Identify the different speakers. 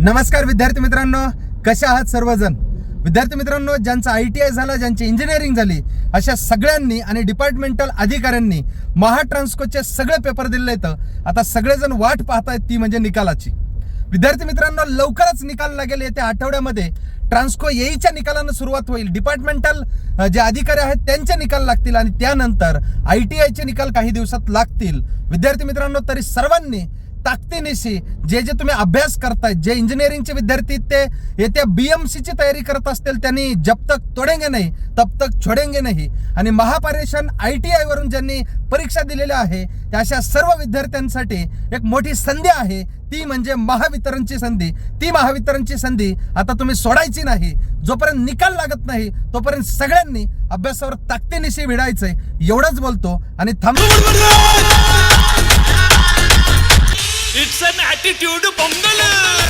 Speaker 1: नमस्कार विद्यार्थी मित्रांनो, कशा आहात सर्वजण? विद्यार्थी मित्रांनो, ज्यांचं ITI झालं, ज्यांची इंजिनिअरिंग झाली, अशा सगळ्यांनी आणि डिपार्टमेंटल अधिकाऱ्यांनी महाट्रान्सकोचे सगळे पेपर दिले आहेत. आता सगळेजण वाट पाहतायत, ती म्हणजे निकालाची. विद्यार्थी मित्रांनो, लवकरच निकाल लागेल. येत्या आठवड्यामध्ये ट्रान्सको येईच्या निकालानं सुरुवात होईल. डिपार्टमेंटल जे अधिकारी आहेत त्यांचे निकाल लागतील आणि त्यानंतर ITIचे निकाल काही दिवसात लागतील. विद्यार्थी मित्रांनो, तरी सर्वांनी ताकदीनिशी जे तुम्ही अभ्यास करताय, जे इंजिनिअरिंगचे विद्यार्थी ते येत्या BMCची तयारी करत असतील, त्यांनी जब तक तोडेंगे नाही तब तक छोडेंगे नाही. आणि महापारेषण ITI वरून ज्यांनी परीक्षा दिलेल्या आहे त्या अशा सर्व विद्यार्थ्यांसाठी एक मोठी संधी आहे, ती म्हणजे महावितरणची संधी. ती महावितरणची संधी आता तुम्ही सोडायची नाही. जोपर्यंत निकाल लागत नाही तोपर्यंत सगळ्यांनी अभ्यासावर ताकदीनिशी भिडायचंय. एवढंच बोलतो आणि
Speaker 2: It's an attitude pongal.